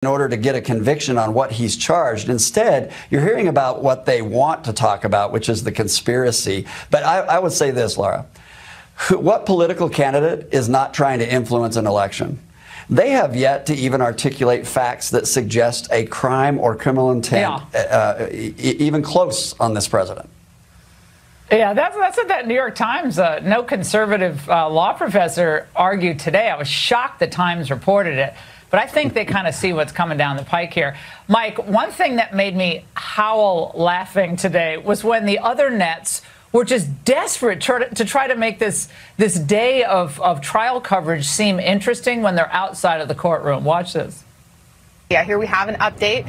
in order to get a conviction on what he's charged. Instead, you're hearing about what they want to talk about, which is the conspiracy. But I would say this, Laura. What political candidate is not trying to influence an election? They have yet to even articulate facts that suggest a crime or criminal intent, even close on this president. Yeah, that's what that New York Times, no conservative law professor argued today. I was shocked the Times reported it. But I think they kind of see what's coming down the pike here. Mike, one thing that made me howl laughing today was when the other nets were just desperate to try to make this day of trial coverage seem interesting when they're outside of the courtroom. Watch this. Yeah, here we have an update.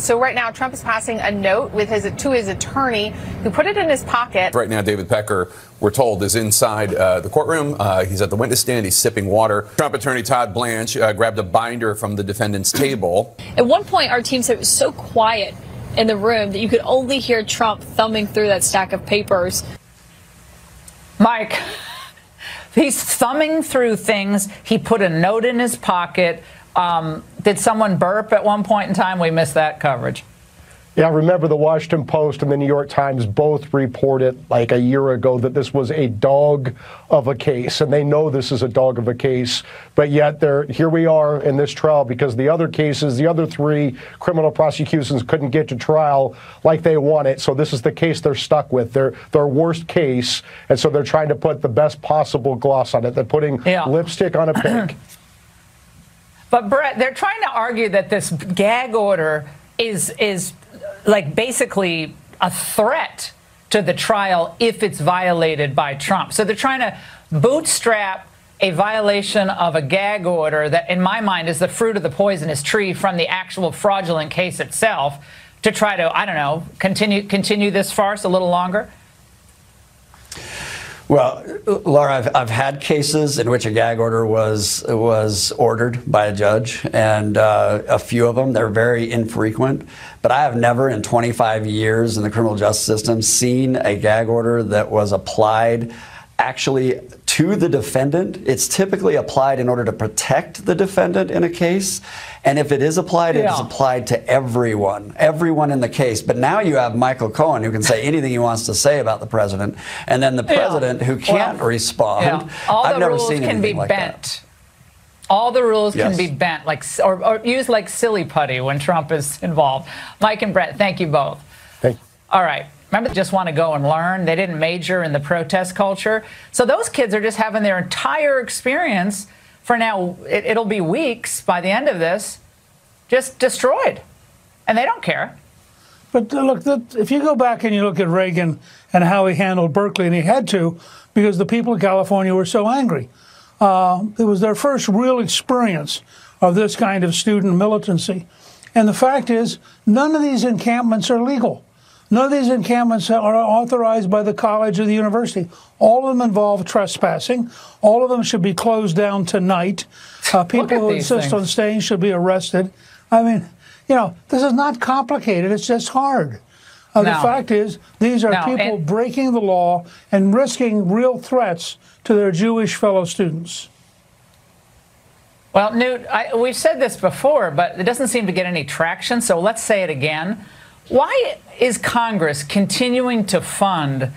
So right now, Trump is passing a note to his attorney, who put it in his pocket. Right now, David Pecker, we're told, is inside the courtroom. He's at the witness stand. He's sipping water. Trump attorney Todd Blanche grabbed a binder from the defendant's table. At one point, our team said it was so quiet in the room that you could only hear Trump thumbing through that stack of papers. Mike, he's thumbing through things. He put a note in his pocket. Did someone burp at one point in time? We missed that coverage. Yeah, remember the Washington Post and the New York Times both reported like a year ago that this was a dog of a case, and they know this is a dog of a case, but yet here we are in this trial because the other cases, the other three criminal prosecutions couldn't get to trial like they wanted, so this is the case they're stuck with, their worst case, and so they're trying to put the best possible gloss on it. They're putting lipstick on a pig. But Brett, they're trying to argue that this gag order is like basically a threat to the trial if it's violated by Trump. So they're trying to bootstrap a violation of a gag order that, in my mind, is the fruit of the poisonous tree from the actual fraudulent case itself to try to, I don't know, continue this farce a little longer. Well, Laura, I've had cases in which a gag order was ordered by a judge, and a few of them, they're very infrequent. But I have never in 25 years in the criminal justice system seen a gag order that was applied actually to the defendant. It's typically applied in order to protect the defendant in a case. And if it is applied, it is applied to everyone in the case. But now you have Michael Cohen, who can say anything he wants to say about the president, and then the president who can't respond. All the rules can be bent. All the rules can be bent, like or used like silly putty when Trump is involved. Mike and Brett, thank you both. Thank you. All right. Remember, they just want to go and learn. They didn't major in the protest culture. So those kids are just having their entire experience for now. It'll be weeks by the end of this, just destroyed. And they don't care. But look, if you go back and you look at Reagan and how he handled Berkeley, and he had to because the people of California were so angry. It was their first real experience of this kind of student militancy. And the fact is, none of these encampments are legal. None of these encampments are authorized by the college or the university. All of them involve trespassing. All of them should be closed down tonight. People who insist on staying should be arrested. I mean, you know, this is not complicated. It's just hard. The fact is, these are people breaking the law and risking real threats to their Jewish fellow students. Well, Newt, we've said this before, but it doesn't seem to get any traction, so let's say it again. Why is Congress continuing to fund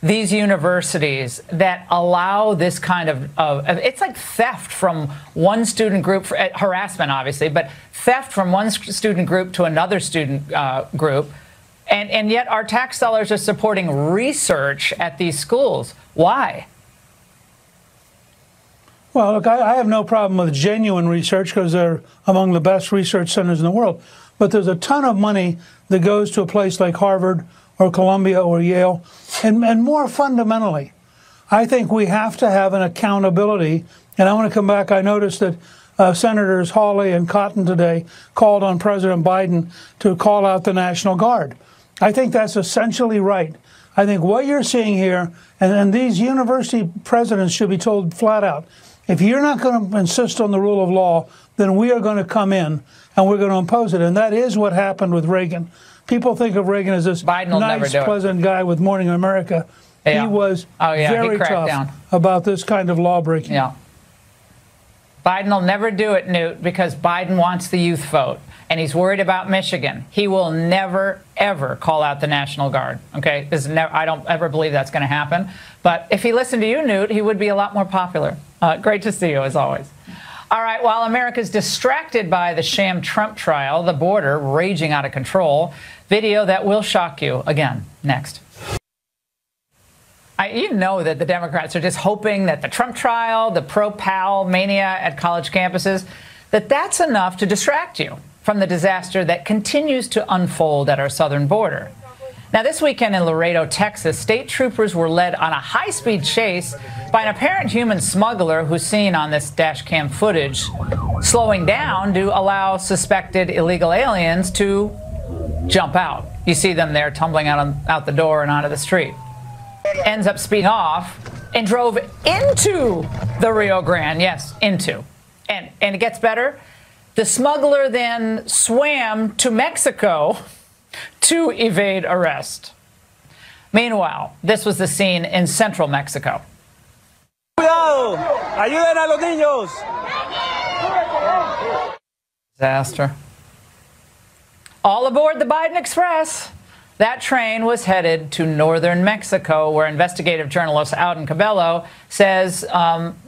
these universities that allow this kind of it's like theft from one student group, harassment obviously, but theft from one student group to another student group, and yet our tax dollars are supporting research at these schools? Why? Well, look, I have no problem with genuine research because they're among the best research centers in the world. But there's a ton of money that goes to a place like Harvard or Columbia or Yale. And more fundamentally, I think we have to have an accountability. And I want to come back. I noticed that Senators Hawley and Cotton today called on President Biden to call out the National Guard. I think that's essentially right. I think what you're seeing here, and these university presidents should be told flat out, if you're not going to insist on the rule of law, then we are going to come in and we're going to impose it. And that is what happened with Reagan. People think of Reagan as this nice, pleasant guy with Morning America. He was very tough about this kind of law breaking. Biden will never do it, Newt, because Biden wants the youth vote, and he's worried about Michigan. He will never, ever call out the National Guard. Okay, I don't ever believe that's going to happen. But if he listened to you, Newt, he would be a lot more popular. Great to see you, as always. All right, while America's distracted by the sham Trump trial, the border raging out of control, video that will shock you. Again, next. You know that the Democrats are just hoping that the Trump trial, the pro-Pal mania at college campuses, that's enough to distract you from the disaster that continues to unfold at our southern border. Now, this weekend in Laredo, Texas, state troopers were led on a high-speed chase by an apparent human smuggler who's seen on this dash cam footage, slowing down to allow suspected illegal aliens to jump out. You see them there tumbling out the door and onto the street. Ends up speeding off and drove into the Rio Grande. Yes, into. And it gets better. The smuggler then swam to Mexico to evade arrest. Meanwhile, this was the scene in central Mexico. Cuidado, ayuden a los niños. Disaster. All aboard the Biden Express. That train was headed to northern Mexico, where investigative journalist Auden Cabello says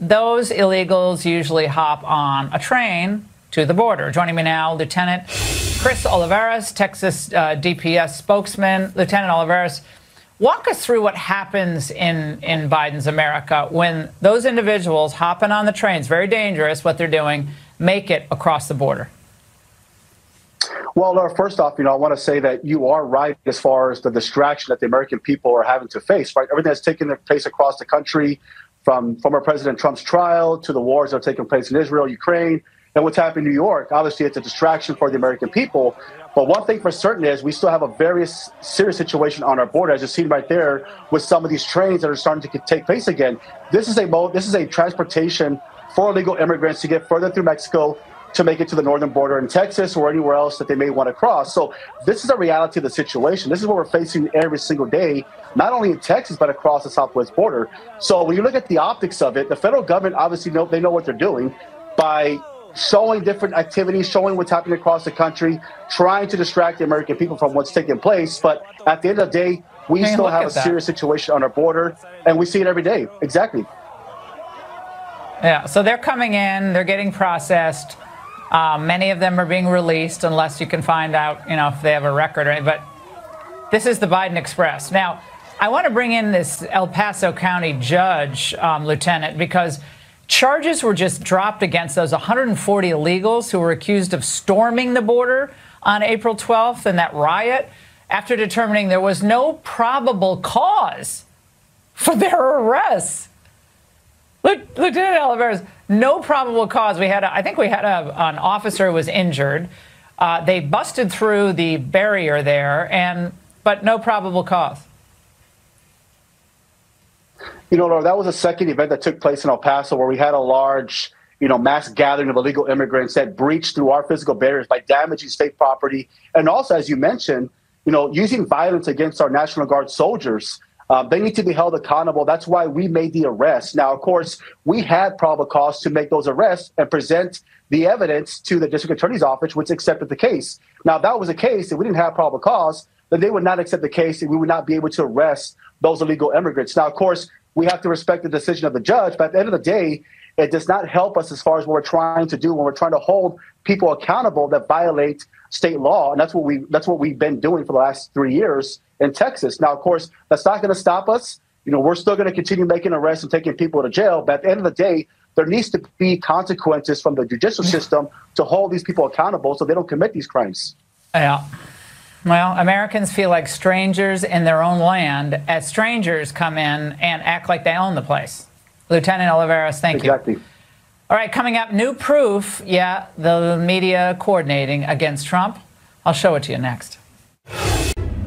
those illegals usually hop on a train to the border. Joining me now, Lieutenant Chris Olivares, Texas DPS spokesman. Lieutenant Olivares, walk us through what happens in Biden's America when those individuals hopping on the trains, very dangerous what they're doing, make it across the border. Well, Laura, first off, I want to say that you are right as far as the distraction that the American people are having to face, right? Everything that's taking place across the country, from former President Trump's trial to the wars that are taking place in Israel, Ukraine, and what's happening in New York. Obviously, it's a distraction for the American people. But one thing for certain is we still have a very serious situation on our border, as you've seen right there with some of these trains that are starting to take place again. This is a transportation for illegal immigrants to get further through Mexico to make it to the northern border in Texas or anywhere else that they may want to cross. So this is the reality of the situation. This is what we're facing every single day, not only in Texas, but across the southwest border. So when you look at the optics of it, the federal government obviously they know what they're doing by showing different activities, showing what's happening across the country, trying to distract the American people from what's taking place. But at the end of the day, we still have a serious situation on our border, and we see it every day. Exactly. Yeah, so they're coming in, they're getting processed. Many of them are being released unless you can find out, if they have a record or anything. But this is the Biden Express. Now, I want to bring in this El Paso County judge, Lieutenant, because charges were just dropped against those 140 illegals who were accused of storming the border on April 12th in that riot after determining there was no probable cause for their arrests. Lieutenant Olivares, no probable cause. I think we had an officer who was injured. They busted through the barrier there, but no probable cause. Laura, that was a second event that took place in El Paso where we had a large, mass gathering of illegal immigrants that breached through our physical barriers by damaging state property. And also, as you mentioned, using violence against our National Guard soldiers. They need to be held accountable. That's why we made the arrest. Now, of course, we had probable cause to make those arrests and present the evidence to the district attorney's office, which accepted the case. Now, if that was the case, if we didn't have probable cause, then they would not accept the case and we would not be able to arrest those illegal immigrants. Now, of course, we have to respect the decision of the judge, but at the end of the day, it does not help us as far as what we're trying to do when we're trying to hold people accountable that violate state law. And that's what we've been doing for the last 3 years in Texas. Now, of course, that's not going to stop us. We're still going to continue making arrests and taking people to jail. But at the end of the day, there needs to be consequences from the judicial system to hold these people accountable so they don't commit these crimes. Yeah. Well, Americans feel like strangers in their own land as strangers come in and act like they own the place. Lieutenant Olivares, thank you. Exactly. All right, coming up, new proof, the media coordinating against Trump. I'll show it to you next.